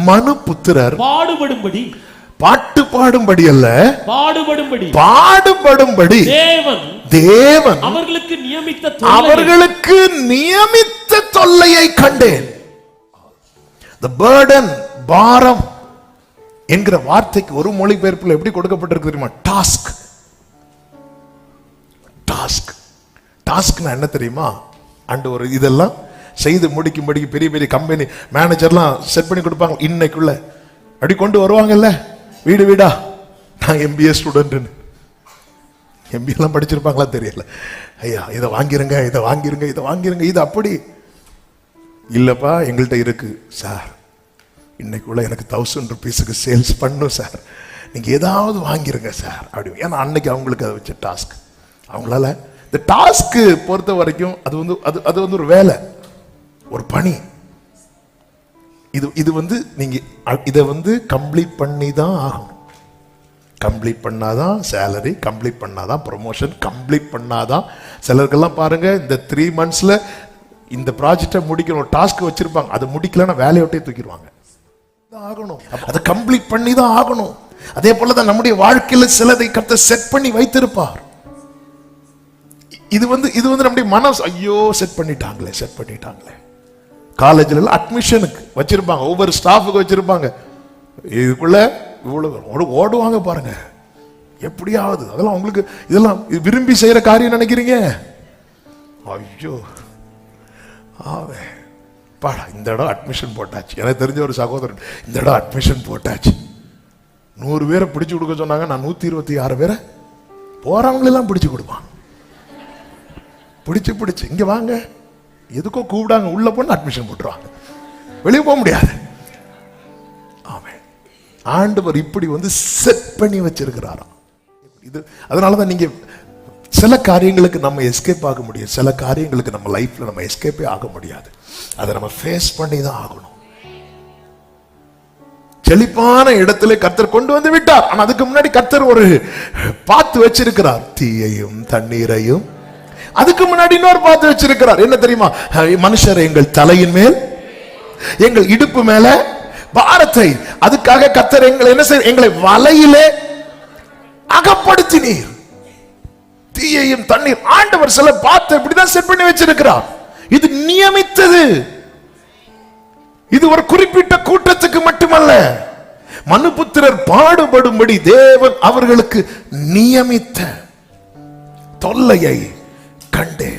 மனுபுத்திரர் பாடுபடும்படி, பாட்டு பாடும்படி அல்ல, பாடுபடும்படி தேவன் அவர்களுக்கு நியமித்த தொல்லையை கண்டேன். the burden, பாரம் என்கிற வார்த்தைக்கு ஒரு மொழிபெயர்ப்பில் எப்படி கொடுக்கப்பட்டிருக்கு தெரியுமா? டாஸ்க். டாஸ்க் டாஸ்க்னா என்ன தெரியுமா? அண்டு ஒரு இதெல்லாம் செய்து முடிக்கும்படி பெரிய பெரிய கம்பெனி மேனேஜர்லாம் செட் பண்ணி கொடுப்பாங்க. இன்னைக்குள்ள அப்படி கொண்டு வருவாங்கல்ல, வீடு வீடா. நான் எம்பிஏ ஸ்டூடெண்ட், எம்பிஏ எல்லாம் படிச்சிருப்பாங்களா தெரியல. ஐயா இதை வாங்கிருங்க, இதை வாங்கிருங்க, இதை வாங்கிருங்க, இது அப்படி இல்லப்பா எங்கள்கிட்ட இருக்கு சார், இன்னைக்குள்ள எனக்கு 1000 rupees சேல்ஸ் பண்ணும் சார், நீங்க ஏதாவது வாங்கிருங்க சார் அப்படி. ஏன்னா அன்னைக்கு அவங்களுக்கு அதை வச்ச டாஸ்க். அவங்களால இந்த டாஸ்க் பொறுத்த வரைக்கும் அது வந்து ஒரு வேலை, ஒரு பணி. இது வந்து நீங்க இதை வந்து கம்ப்ளீட் பண்ணி தான் ஆகணும். கம்ப்ளீட் பண்ணாதான் சேலரி, கம்ப்ளீட் பண்ணாதான் ப்ரொமோஷன், கம்ப்ளீட் பண்ணாதான். சிலருக்கெல்லாம் பாருங்க இந்த 3 monthsல இந்த ப்ராஜெக்டை முடிக்கணும் டாஸ்க் வச்சிருப்பாங்க, அதை முடிக்கலன்னா வேலையை விட்டே தூக்கிடுவாங்க. ஆகணும், அதை கம்ப்ளீட் பண்ணி தான் ஆகணும். அதே போலதான் நம்முடைய வாழ்க்கையில சிலதை கர்த்தர் செட் பண்ணி வைத்திருப்பார். இது வந்து நம்முடைய மனசு, ஐயோ செட் பண்ணிட்டாங்களே. காலேஜ்ல அட்மிஷனுக்கு வச்சிருப்பாங்க, ஒவ்வொரு ஸ்டாஃபுக்கு வச்சிருப்பாங்க, இதுக்குள்ள இவ்வளவு ஓடுவாங்க பாருங்க எப்படியாவது. அதெல்லாம் உங்களுக்கு இதெல்லாம் விரும்பி செய்யற காரியம் நினைக்கிறீங்க? ஐயோ ஆவே பாடா, இந்த இடம் அட்மிஷன் போட்டாச்சு. எனக்கு தெரிஞ்ச ஒரு சகோதரன், இந்த இடம் அட்மிஷன் போட்டாச்சு, 100 பேரை பிடிச்சு கொடுக்க சொன்னாங்க, நான் 126 பேரை போறவங்களெல்லாம் பிடிச்சு கொடுப்பான். பிடிச்சு இங்க வாங்க, எதுக்கோ கூப்பிடாங்க, உள்ள போன அட்மிஷன் போட்டுருவாங்க, வெளியே போக முடியாது. ஆமென். ஆண்டவர் இப்படி வந்து செட் பண்ணி வச்சிருக்கிறாராம். இது அதனாலதான் நீங்க சில காரியங்களுக்கு நம்ம எஸ்கேப் ஆக முடியும், சில காரியங்களுக்கு நம்ம லைஃப்ல நம்ம எஸ்கேப்பே ஆக முடியாது. அதை நம்ம ஃபேஸ் பண்ணி தான் ஆகணும். செழிப்பான இடத்துல கர்த்தர் கொண்டு வந்து விட்டார். ஆனா அதுக்கு முன்னாடி கர்த்தர் ஒரு பாத்து வச்சிருக்கிறார், தீயையும் தண்ணீரையும். அதுக்கு முன்னாடி இன்னொரு பாத்து வச்சிருக்கிறார், என்ன தெரியுமா? மனுஷர் எங்கள் தலையின் மேல், எங்கள் இடுப்பு மேல பாரத்தை. அதுக்காக கர்த்தர் எங்களை என்ன செய்ய, எங்களை வலையிலே அகப்படுத்தினீர். தீயையும் தண்ணீர், ஆண்டவர் சில பாத்து இப்படிதான் செட் பண்ணி வச்சிருக்கிறார். இது நியமித்தது. இது ஒரு குறிப்பிட்ட கூட்டத்துக்கு மட்டுமல்ல. மனுபுத்திரர் பாடுபடும்படி தேவன் அவர்களுக்கு நியமித்த தொல்லையை கண்டே.